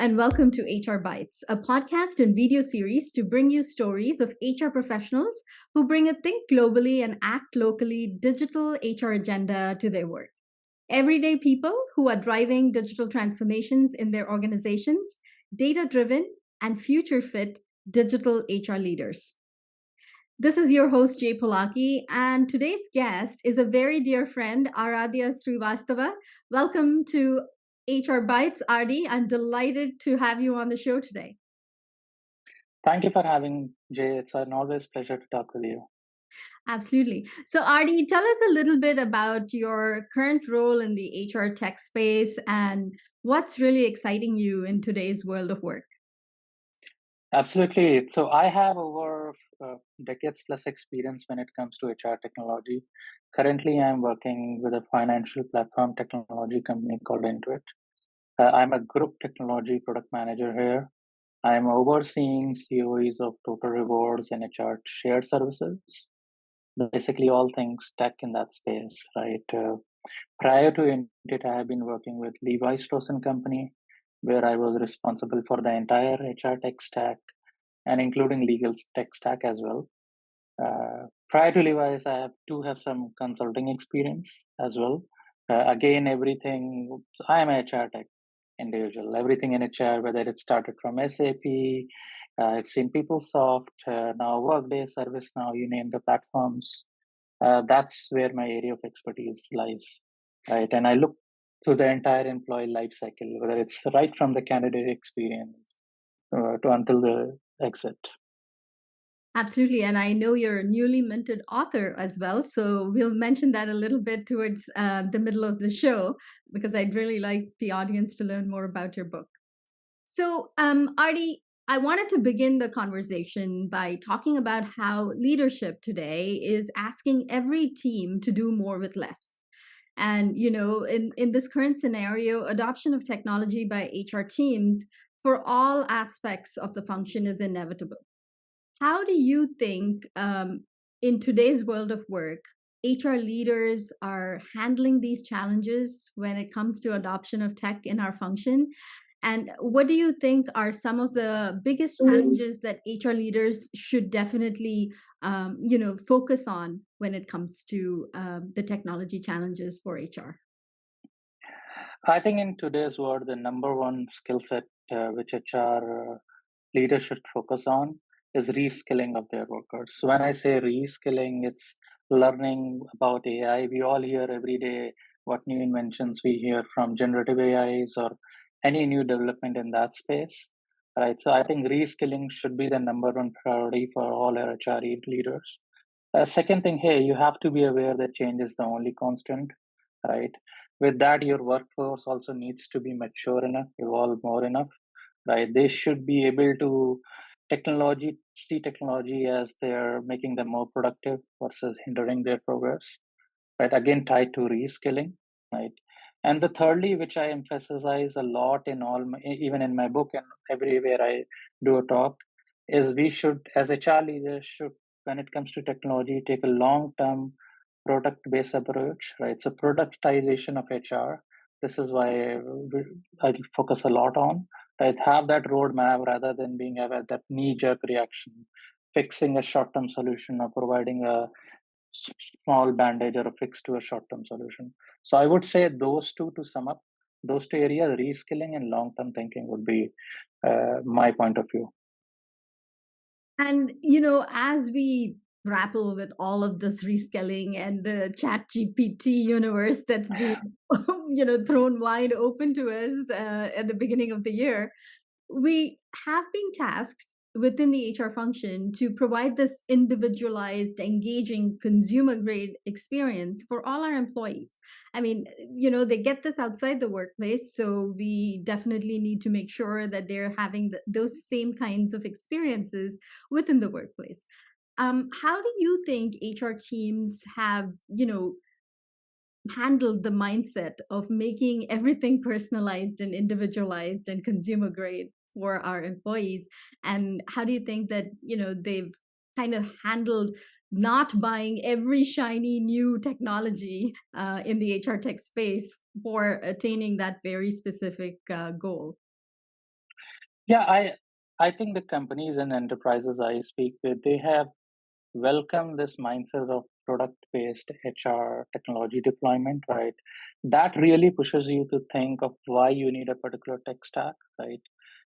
and welcome to HR Bytes, a podcast and video series to bring you stories of HR professionals who bring a think globally and act locally digital HR agenda to their work. Everyday people who are driving digital transformations in their organizations, data driven and future fit digital HR leaders. This is your host, Jay Polaki, and today's guest is a very dear friend, Aradhya Srivastava. Welcome to HR Bytes, Ardy. I'm delighted to have you on the show today. Thank you for having Jay. It's an always pleasure to talk with you. Absolutely. So, Ardy, tell us a little bit about your current role in the HR tech space and what's really exciting you in today's world of work. Absolutely. So I have over decades plus experience when it comes to HR technology. Currently, I'm working with a financial platform technology company called Intuit. I'm a group technology product manager here. I'm overseeing COEs of Total Rewards and HR shared services. Basically, all things tech in that space, right? Prior to Intuit, I have been working with Levi Strauss and Company, where I was responsible for the entire HR tech stack and including legal tech stack as well. Prior to Levi's, I have some consulting experience as well. Again, everything, I am a HR tech individual. Everything in HR, whether it started from SAP, I've seen PeopleSoft, now Workday, ServiceNow, you name the platforms. That's where my area of expertise lies, right? And I look through the entire employee life cycle, whether it's right from the candidate experience to until the exit. Absolutely. And I know you're a newly minted author as well. So we'll mention that a little bit towards the middle of the show, because I'd really like the audience to learn more about your book. So, Ardy, I wanted to begin the conversation by talking about how leadership today is asking every team to do more with less. And, in this current scenario, adoption of technology by HR teams for all aspects of the function is inevitable. How do you think, in today's world of work, HR leaders are handling these challenges when it comes to adoption of tech in our function? And what do you think are some of the biggest challenges that HR leaders should definitely, focus on when it comes to the technology challenges for HR? I think in today's world, the number one skill set which HR leaders should focus on is reskilling of their workers. So when I say reskilling, it's learning about AI. We all hear every day what new inventions we hear from generative AIs or any new development in that space. Right. So I think reskilling should be the number one priority for all our HR leaders. Second thing, hey, you have to be aware that change is the only constant, right? With that, your workforce also needs to be mature enough, evolve more enough, right? They should be able to see technology as they're making them more productive versus hindering their progress, right? Again, tied to reskilling, right? And the thirdly, which I emphasize a lot in even in my book and everywhere I do a talk, is we should, as HR leaders, should, when it comes to technology, take a long-term product-based approach, right? So productization of HR. This is why I focus a lot on, right? Have that roadmap rather than being that knee-jerk reaction, fixing a short-term solution or providing a small bandage or a fix to a short-term solution. So I would say those two, to sum up, those two areas, reskilling and long-term thinking would be my point of view. And, as we grapple with all of this reskilling and the chat GPT universe that's been, thrown wide open to us at the beginning of the year, we have been tasked within the HR function to provide this individualized, engaging, consumer grade experience for all our employees. I mean, they get this outside the workplace, so we definitely need to make sure that they're having those same kinds of experiences within the workplace. How do you think HR teams have, handled the mindset of making everything personalized and individualized and consumer grade for our employees? And how do you think that they've kind of handled not buying every shiny new technology in the HR tech space for attaining that very specific goal? Yeah, I think the companies and enterprises I speak with, they have welcomed this mindset of product-based HR technology deployment, right? That really pushes you to think of why you need a particular tech stack, right?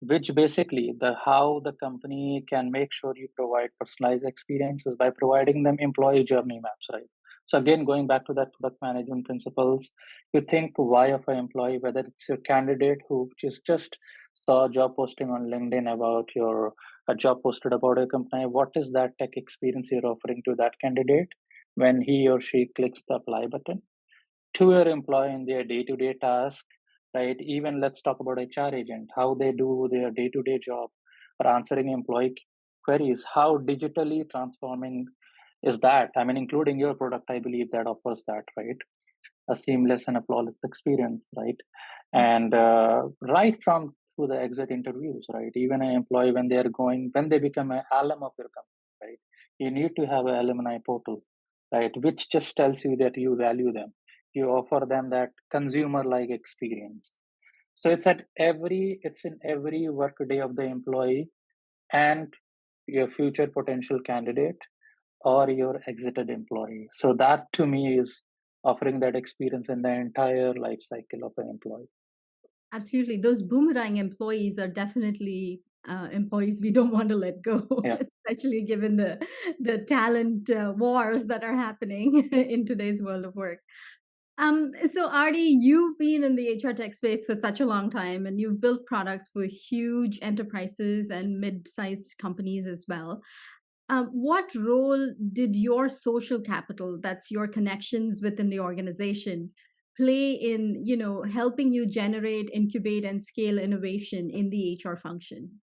Which basically the how the company can make sure you provide personalized experiences by providing them employee journey maps, right? So again, going back to that product management principles, you think why of an employee, whether it's your candidate who just saw a job posting on LinkedIn about your a job posted about a company, what is that tech experience you're offering to that candidate when he or she clicks the apply button? To your employee in their day-to-day task, right? Even let's talk about HR agent, how they do their day-to-day job or answering employee queries. How digitally transforming is that? I mean, including your product, I believe that offers that, right? A seamless and a flawless experience, right? And right from through the exit interviews, right? Even an employee when they become an alum of your company, right? You need to have an alumni portal, right? Which just tells you that you value them. You offer them that consumer-like experience. So it's in every work day of the employee and your future potential candidate or your exited employee. So that to me is offering that experience in the entire life cycle of an employee. Absolutely. Those boomerang employees are definitely employees we don't want to let go, Yeah. especially given the talent wars that are happening in today's world of work. So Ardy, you've been in the HR tech space for such a long time, and you've built products for huge enterprises and mid-sized companies as well. What role did your social capital, that's your connections within the organization, play in, helping you generate, incubate, and scale innovation in the HR function?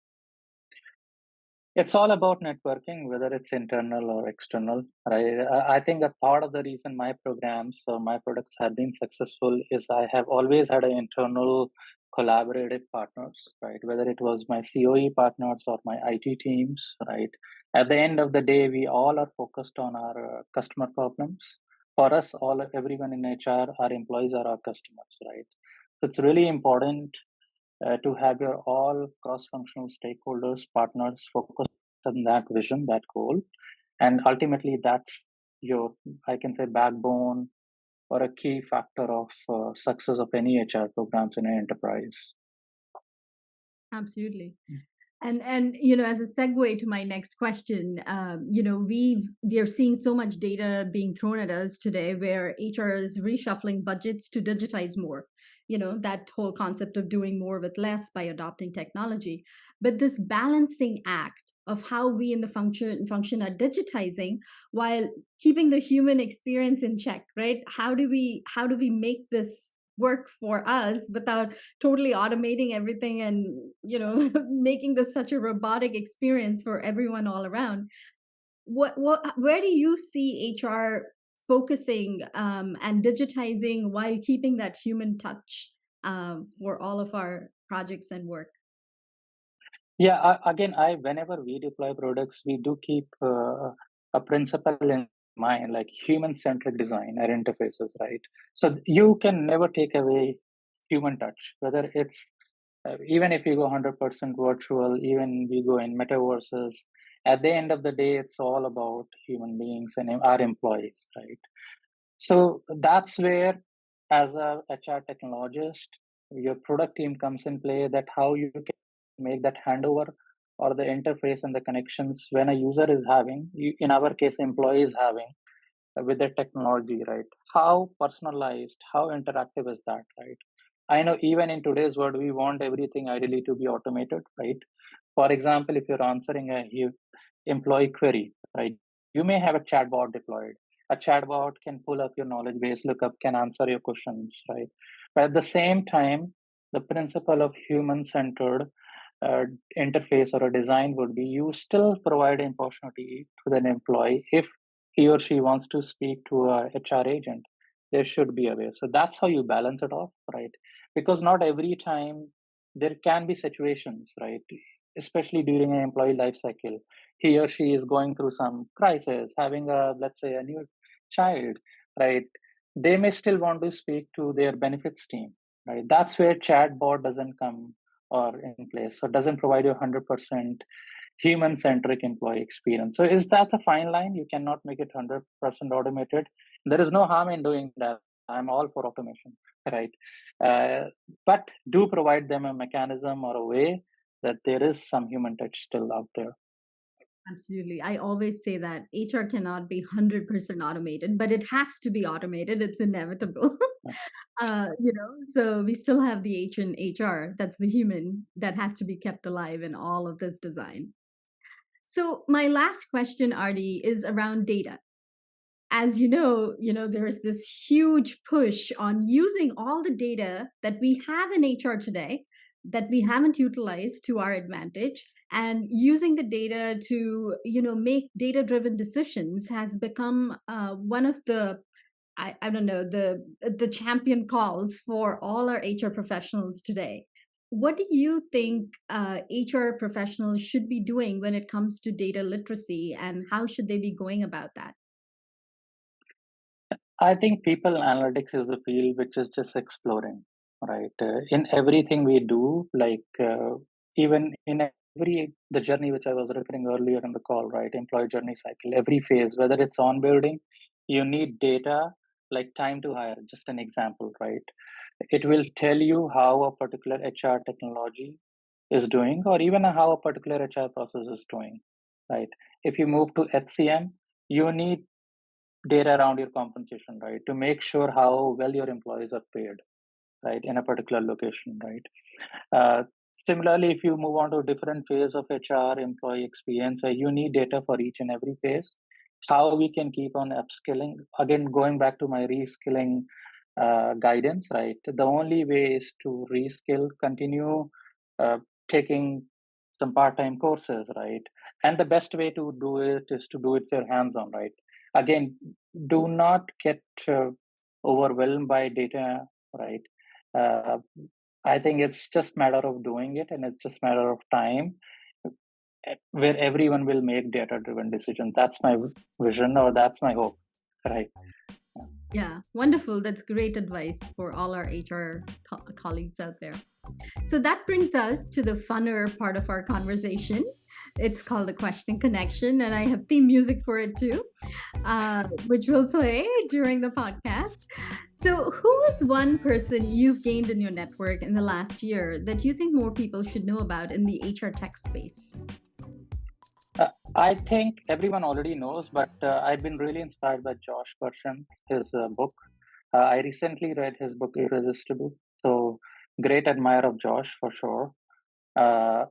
It's all about networking, whether it's internal or external, right? I think a part of the reason my programs or my products have been successful is I have always had an internal collaborative partners, right? Whether it was my COE partners or my IT teams, right? At the end of the day, we all are focused on our customer problems. For us, everyone in HR, our employees are our customers, right? So it's really important to have your all cross-functional stakeholders, partners focus on that vision, that goal. And ultimately, that's your, I can say, backbone or a key factor of success of any HR programs in an enterprise. Absolutely. And as a segue to my next question, we are seeing so much data being thrown at us today, where HR is reshuffling budgets to digitize more. That whole concept of doing more with less by adopting technology. But this balancing act of how we in the function are digitizing while keeping the human experience in check, right? How do we make this work for us without totally automating everything and making this such a robotic experience for everyone all around? Where do you see HR focusing and digitizing while keeping that human touch for all of our projects and work? Yeah, again, I whenever we deploy products, we do keep a principle in mind, like human-centric design or interfaces, right? So you can never take away human touch, whether it's even if you go 100% virtual, even we go in metaverses, at the end of the day, it's all about human beings and our employees, right? So that's where, as a HR technologist, your product team comes in play. That how you can make that handover or the interface and the connections when a user is having, in our case, employee is having with the technology, right? How personalized, how interactive is that, right? I know even in today's world, we want everything ideally to be automated, right? For example, if you're answering a employee query, right, you may have a chatbot deployed. A chatbot can pull up your knowledge base, look up, can answer your questions, right? But at the same time, the principle of human-centered uh, interface or a design would be you still provide an opportunity to an employee if he or she wants to speak to a HR agent. There should be a way. So that's how you balance it off, right? Because not every time there can be situations, right? Especially during an employee life cycle, he or she is going through some crisis, having a, let's say, a new child, right? They may still want to speak to their benefits team, right? That's where chatbot doesn't come are in place. So it doesn't provide you 100% human-centric employee experience. So is that a fine line? You cannot make it 100% automated. There is no harm in doing that. I'm all for automation, right? Uh, but do provide them a mechanism or a way that there is some human touch still out there. Absolutely. I always say that HR cannot be 100% automated, but it has to be automated. It's inevitable. So we still have the H in HR. That's the human that has to be kept alive in all of this design. So my last question, Ardy, is around data. As there is this huge push on using all the data that we have in HR today that we haven't utilized to our advantage, and using the data to make data driven decisions has become one of the I don't know the champion calls for all our HR professionals today. What do you think HR professionals should be doing when it comes to data literacy, and how should they be going about that? I think people analytics is the field which is just exploring, right? In everything we do, even in every the journey which I was referring earlier in the call, right? Employee journey cycle, every phase, whether it's onboarding, you need data like time to hire. Just an example, right? It will tell you how a particular HR technology is doing, or even how a particular HR process is doing, right? If you move to HCM, you need data around your compensation, right? To make sure how well your employees are paid, right, in a particular location, right? Similarly, if you move on to a different phase of HR employee experience, you need data for each and every phase. How we can keep on upskilling. Again, going back to my reskilling guidance, right? The only way is to reskill, continue uh, taking some part-time courses, right? And the best way to do it is to do it your hands-on, right? Again, do not get overwhelmed by data, right? Uh, I think it's just matter of doing it, and it's just matter of time where everyone will make data-driven decisions. That's my vision, or that's my hope, right? Yeah, wonderful. That's great advice for all our HR colleagues out there. So that brings us to the funner part of our conversation. It's called the question connection, and I have theme music for it too, which we'll play during the podcast. So, who is one person you've gained in your network in the last year that you think more people should know about in the HR tech space? I think everyone already knows, but I've been really inspired by Josh Bersin's his book. I recently read his book Irresistible, so great admirer of Josh for sure.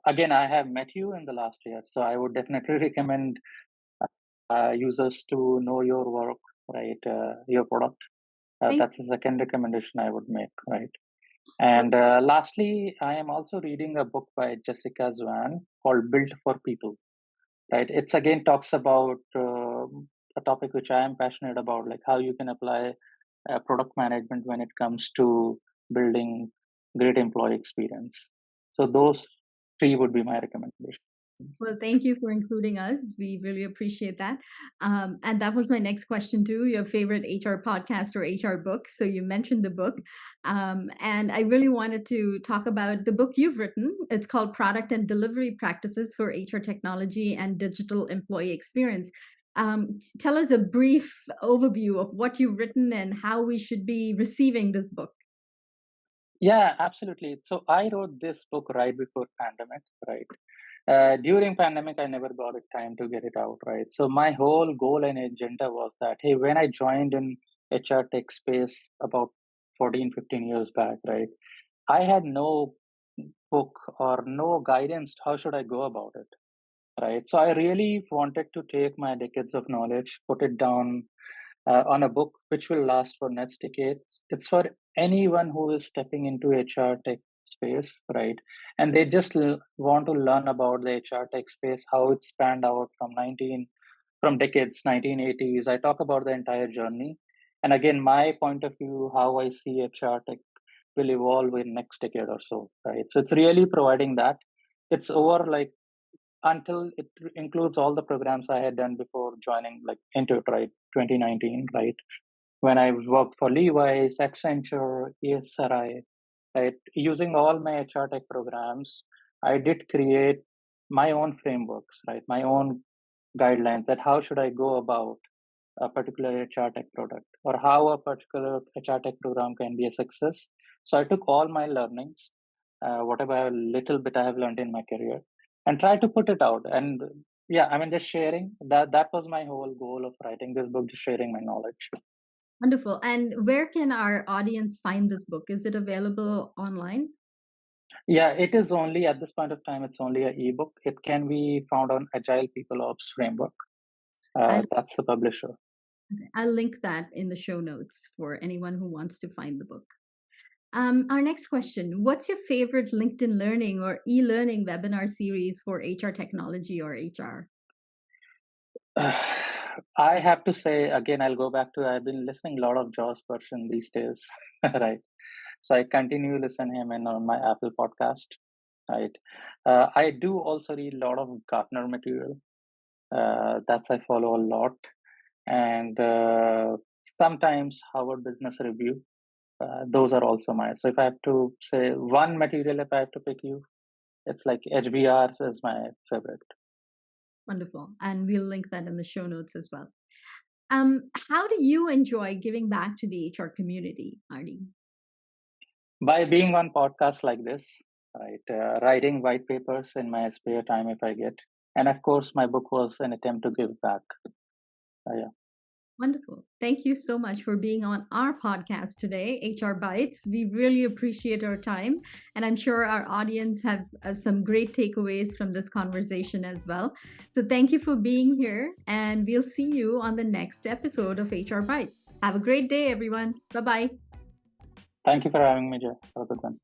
Again, I have met you in the last year, so I would definitely recommend users to know your work, right? Your product. Thank That's the second recommendation I would make, right? well, And lastly, I am also reading a book by Jessica Zwaan called Built for People, right? It's again talks about a topic which I am passionate about, like how you can apply product management when it comes to building great employee experience. So those three would be my recommendations. Well, thank you for including us. We really appreciate that. And that was my next question, too, your favorite HR podcast or HR book. So you mentioned the book. And I really wanted to talk about the book you've written. It's called Product and Delivery Practices for HR Technology and Digital Employee Experience. Tell us a brief overview of what you've written and how we should be receiving this book. Yeah, absolutely. So I wrote this book right before pandemic, right? During pandemic, I never got it time to get it out, right? So my whole goal and agenda was that, hey, when I joined in HR tech space about 14, 15 years back, right? I had no book or no guidance. How should I go about it? Right. So I really wanted to take my decades of knowledge, put it down on a book which will last for next decades. It's for anyone who is stepping into HR tech space, right? And they just want to learn about the HR tech space, how it spanned out from decades, 1980s. I talk about the entire journey. And again, my point of view, how I see HR tech will evolve in next decade or so, right? So it's really providing that. It's over like until it includes all the programs I had done before joining like into it, right? 2019, right? When I worked for Levi's, Accenture, ESRI. right? Using all my HR tech programs, I did create my own frameworks, right? My own guidelines that how should I go about a particular HR tech product or how a particular HR tech program can be a success. So I took all my learnings, whatever little bit I have learned in my career, and try to put it out. And yeah, I mean, just sharing that was my whole goal of writing this book, just sharing my knowledge. Wonderful. And where can our audience find this book? Is it available online? Yeah, it is only at this point of time, it's only an ebook. It can be found on Agile People Ops Framework. I'll, That's the publisher. I'll link that in the show notes for anyone who wants to find the book. Our next question: what's your favorite LinkedIn Learning or e-learning webinar series for HR technology or HR? I have to say again, I'll go back to I've been listening a lot of Jaws Bersin these days, right? So I continue listening him in on my Apple podcast, right? I do also read a lot of Gartner material. That's I follow a lot, and sometimes Harvard Business Review. Those are also mine. So if I have to say one material, if I have to pick you, it's like HBRs is my favorite. Wonderful. And we'll link that in the show notes as well. How do you enjoy giving back to the HR community, Ardy? By being on podcasts like this, right, writing white papers in my spare time if I get, and of course, my book was an attempt to give back. Yeah. Wonderful. Thank you so much for being on our podcast today, HR Bytes. We really appreciate our time. And I'm sure our audience have some great takeaways from this conversation as well. So thank you for being here. And we'll see you on the next episode of HR Bytes. Have a great day, everyone. Bye bye. Thank you for having me, Jeff. Have a good one.